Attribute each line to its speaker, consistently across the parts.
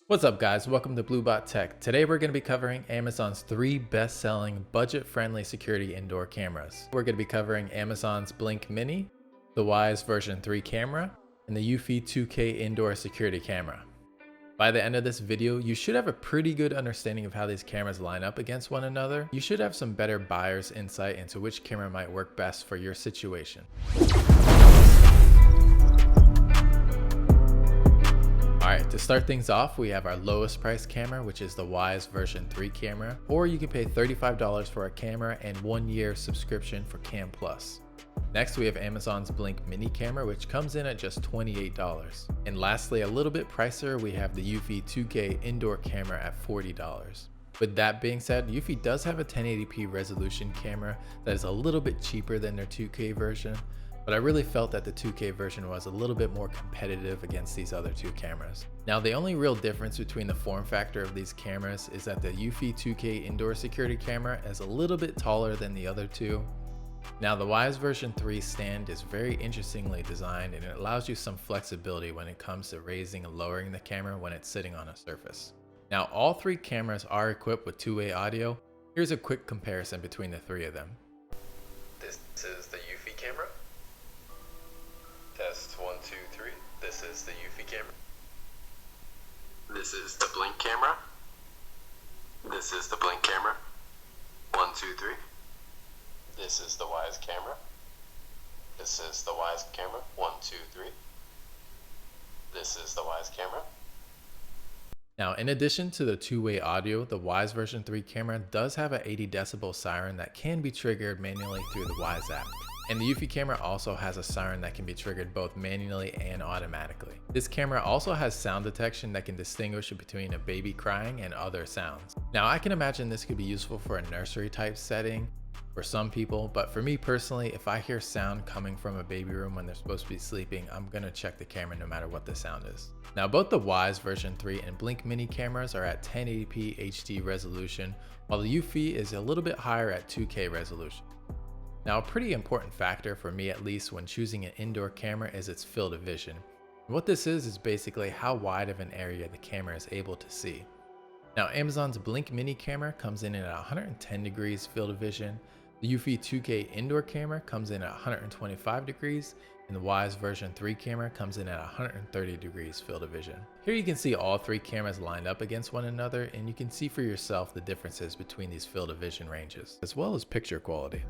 Speaker 1: What's up guys, welcome to BlueBotTech. Today we're going to be covering Amazon's 3 best-selling budget-friendly security indoor cameras. We're going to be covering Amazon's Blink Mini, the Wyze version 3 camera, and the Eufy 2K indoor security camera. By the end of this video, you should have a pretty good understanding of how these cameras line up against one another. You should have some better buyer's insight into which camera might work best for your situation. Alright, to start things off, we have our lowest price camera, which is the Wyze version 3 camera, or you can pay $35 for a camera and 1 year subscription for Cam Plus. Next, we have Amazon's Blink Mini camera, which comes in at just $28. And lastly, a little bit pricier, we have the Eufy 2K indoor camera at $40. With that being said, Eufy does have a 1080p resolution camera that is a little bit cheaper than their 2K version, but I really felt that the 2K version was a little bit more competitive against these other two cameras. Now, the only real difference between the form factor of these cameras is that the Eufy 2K indoor security camera is a little bit taller than the other two. Now, the Wyze version 3 stand is very interestingly designed, and it allows you some flexibility when it comes to raising and lowering the camera when it's sitting on a surface. Now, all three cameras are equipped with two-way audio. Here's a quick comparison between the three of them.
Speaker 2: This is the Eufy camera. Test 1, 2, 3. This is the Eufy camera. This is the Blink camera. This is the Blink camera. 1, 2, 3. This is the Wyze camera. This is the Wyze camera. 1, 2, 3. This is the Wyze camera.
Speaker 1: Now, in addition to the two-way audio, the Wyze version 3 camera does have an 80 decibel siren that can be triggered manually through the Wyze app. And the Eufy camera also has a siren that can be triggered both manually and automatically. This camera also has sound detection that can distinguish between a baby crying and other sounds. Now, I can imagine this could be useful for a nursery type setting for some people, but for me personally, if I hear sound coming from a baby room when they're supposed to be sleeping, I'm gonna check the camera no matter what the sound is. Now, both the Wyze version 3 and Blink Mini cameras are at 1080p HD resolution, while the Eufy is a little bit higher at 2K resolution. Now, a pretty important factor for me, at least when choosing an indoor camera, is its field of vision. And what this is basically how wide of an area the camera is able to see. Now, Amazon's Blink Mini camera comes in at 110 degrees field of vision. The Eufy 2K indoor camera comes in at 125 degrees, and the Wyze version 3 camera comes in at 130 degrees field of vision. Here you can see all three cameras lined up against one another, and you can see for yourself the differences between these field of vision ranges, as well as picture quality.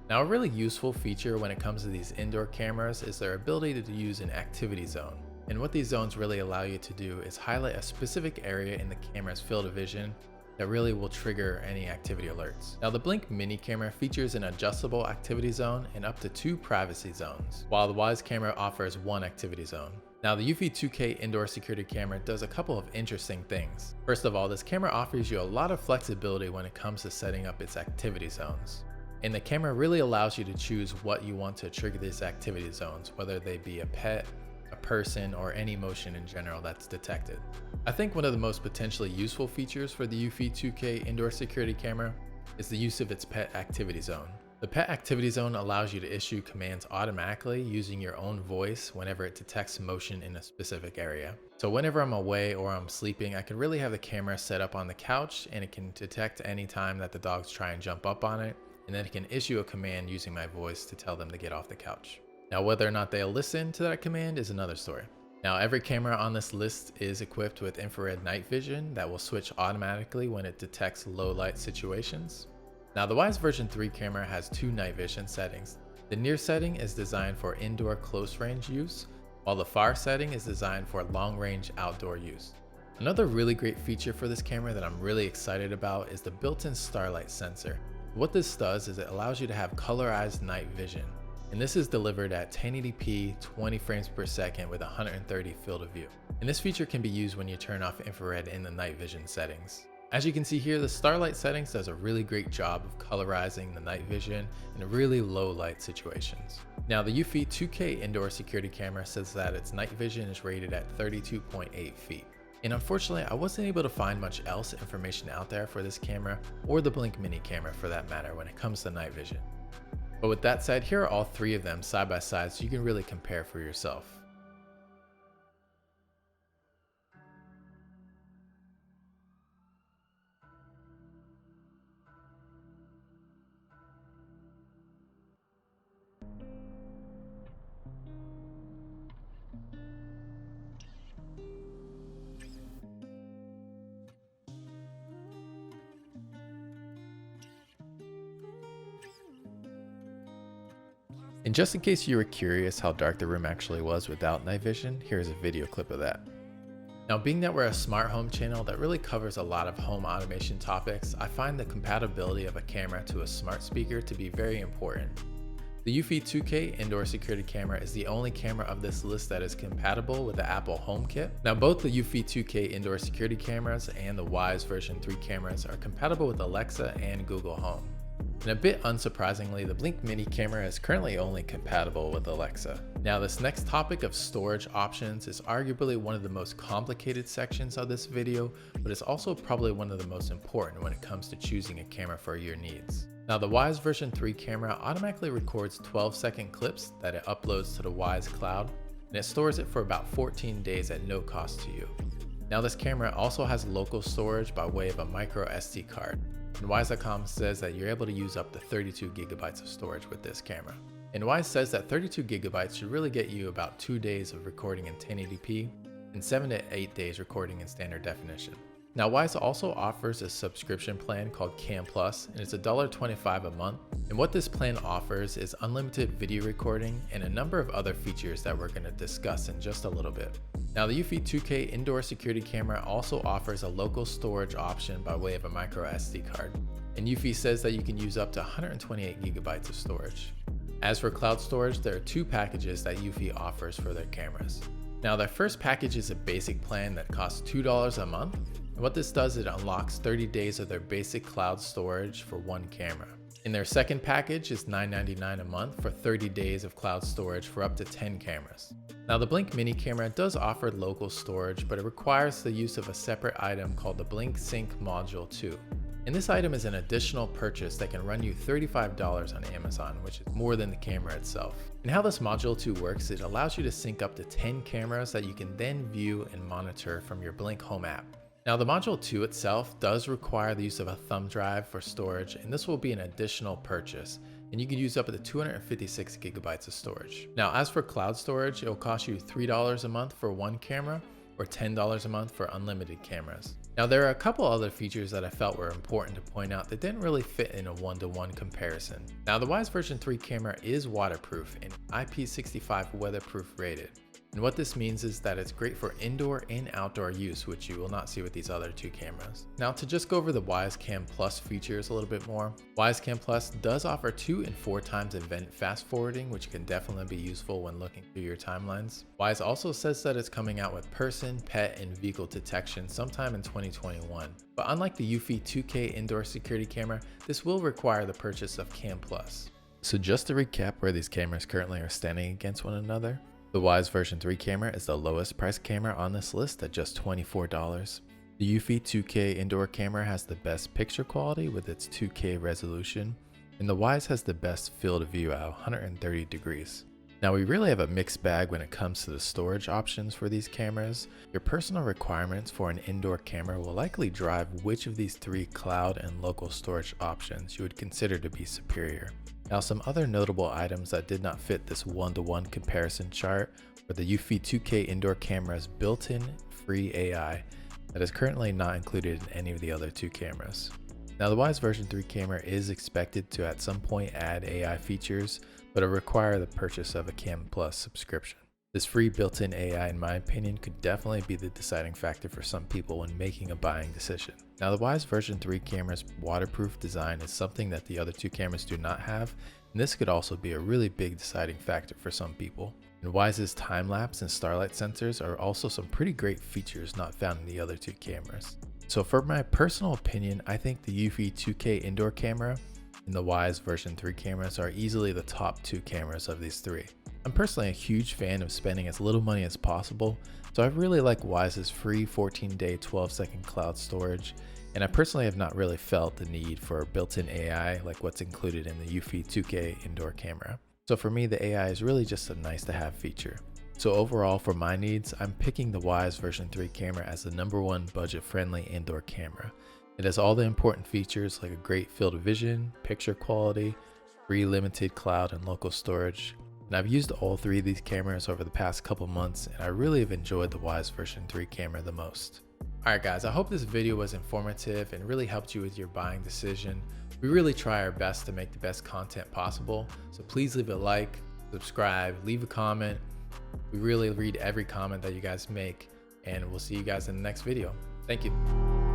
Speaker 1: Now, a really useful feature when it comes to these indoor cameras is their ability to use an activity zone. And what these zones really allow you to do is highlight a specific area in the camera's field of vision that really will trigger any activity alerts. Now, the Blink Mini camera features an adjustable activity zone and up to 2 privacy zones, while the Wyze camera offers 1 activity zone. Now, the Eufy 2K indoor security camera does a couple of interesting things. First of all, this camera offers you a lot of flexibility when it comes to setting up its activity zones. And the camera really allows you to choose what you want to trigger these activity zones, whether they be a pet, a person, or any motion in general that's detected. I think one of the most potentially useful features for the Eufy 2K indoor security camera is the use of its pet activity zone. The pet activity zone allows you to issue commands automatically using your own voice whenever it detects motion in a specific area. So whenever I'm away or I'm sleeping, I can really have the camera set up on the couch, and it can detect any time that the dogs try and jump up on it, and then it can issue a command using my voice to tell them to get off the couch. Now, whether or not they'll listen to that command is another story. Now, every camera on this list is equipped with infrared night vision that will switch automatically when it detects low light situations. Now, the Wyze version 3 camera has 2 night vision settings. The near setting is designed for indoor close range use, while the far setting is designed for long range outdoor use. Another really great feature for this camera that I'm really excited about is the built-in Starlight sensor. What this does is it allows you to have colorized night vision, and this is delivered at 1080p 20 frames per second with 130 field of view. And this feature can be used when you turn off infrared in the night vision settings. As you can see here, the Starlight settings does a really great job of colorizing the night vision in really low light situations. Now, the Eufy 2K indoor security camera says that its night vision is rated at 32.8 feet. And unfortunately, I wasn't able to find much else information out there for this camera, or the Blink Mini camera for that matter, when it comes to night vision. But with that said, here are all three of them side by side so you can really compare for yourself. And just in case you were curious how dark the room actually was without night vision, here's a video clip of that. Now, being that we're a smart home channel that really covers a lot of home automation topics, I find the compatibility of a camera to a smart speaker to be very important. The Eufy 2K indoor security camera is the only camera of this list that is compatible with the Apple HomeKit. Now, both the Eufy 2K indoor security cameras and the Wyze version 3 cameras are compatible with Alexa and Google Home. And a bit unsurprisingly, the Blink Mini camera is currently only compatible with Alexa. Now, this next topic of storage options is arguably one of the most complicated sections of this video, but it's also probably one of the most important when it comes to choosing a camera for your needs. Now, the Wyze version 3 camera automatically records 12-second clips that it uploads to the Wyze cloud, and it stores it for about 14 days at no cost to you. Now, this camera also has local storage by way of a micro SD card. And Wyze.com says that you're able to use up to 32 gigabytes of storage with this camera. And Wyze says that 32 gigabytes should really get you about 2 days of recording in 1080p and 7 to 8 days recording in standard definition. Now, Wyze also offers a subscription plan called Cam Plus, and it's $1.25 a month. And what this plan offers is unlimited video recording and a number of other features that we're going to discuss in just a little bit. Now, the Eufy 2K indoor security camera also offers a local storage option by way of a micro SD card. And Eufy says that you can use up to 128 gigabytes of storage. As for cloud storage, there are two packages that Eufy offers for their cameras. Now, their first package is a basic plan that costs $2 a month. And what this does, it unlocks 30 days of their basic cloud storage for one camera. And their second package is $9.99 a month for 30 days of cloud storage for up to 10 cameras. Now, the Blink Mini camera does offer local storage, but it requires the use of a separate item called the Blink Sync Module 2. And this item is an additional purchase that can run you $35 on Amazon, which is more than the camera itself. And how this Module 2 works, it allows you to sync up to 10 cameras that you can then view and monitor from your Blink Home app. Now, the Module 2 itself does require the use of a thumb drive for storage, and this will be an additional purchase, and you can use up to 256 gigabytes of storage. Now, as for cloud storage, it will cost you $3 a month for one camera or $10 a month for unlimited cameras. Now, there are a couple other features that I felt were important to point out that didn't really fit in a one-to-one comparison. Now, the Wyze version 3 camera is waterproof and IP65 weatherproof rated. And what this means is that it's great for indoor and outdoor use, which you will not see with these other two cameras. Now, to just go over the Wyze Cam Plus features a little bit more, Wyze Cam Plus does offer 2 and 4 times event fast forwarding, which can definitely be useful when looking through your timelines. Wyze also says that it's coming out with person, pet, and vehicle detection sometime in 2021. But unlike the Eufy 2K indoor security camera, this will require the purchase of Cam Plus. So just to recap where these cameras currently are standing against one another, the Wyze version 3 camera is the lowest priced camera on this list at just $24. The Eufy 2K indoor camera has the best picture quality with its 2K resolution, and the Wyze has the best field of view at 130 degrees. Now, we really have a mixed bag when it comes to the storage options for these cameras. Your personal requirements for an indoor camera will likely drive which of these 3 cloud and local storage options you would consider to be superior. Now, some other notable items that did not fit this one-to-one comparison chart were the Eufy 2K indoor camera's built-in free AI that is currently not included in any of the other 2 cameras. Now, the Wyze version 3 camera is expected to at some point add AI features, but it will require the purchase of a Cam Plus subscription. This free built-in AI, in my opinion, could definitely be the deciding factor for some people when making a buying decision. Now, the Wyze version 3 camera's waterproof design is something that the other 2 cameras do not have, and this could also be a really big deciding factor for some people. And Wyze's time-lapse and Starlight sensors are also some pretty great features not found in the other 2 cameras. So for my personal opinion, I think the Eufy 2K indoor camera and the Wyze version 3 cameras are easily the top 2 cameras of these 3. I'm personally a huge fan of spending as little money as possible, so I really like Wyze's free 14-day 12-second cloud storage, And I personally have not really felt the need for built-in AI like what's included in the Eufy 2K indoor camera. So for me, the AI is really just a nice to have feature. So overall, for my needs, I'm picking the Wyze version 3 camera as the #1 budget-friendly indoor camera. It has all the important features like a great field of vision, picture quality, free limited cloud and local storage. And I've used all 3 of these cameras over the past couple months, and I really have enjoyed the Wyze version 3 camera the most. Alright guys, I hope this video was informative and really helped you with your buying decision. We really try our best to make the best content possible, so please leave a like, subscribe, leave a comment. We really read every comment that you guys make, and we'll see you guys in the next video. Thank you.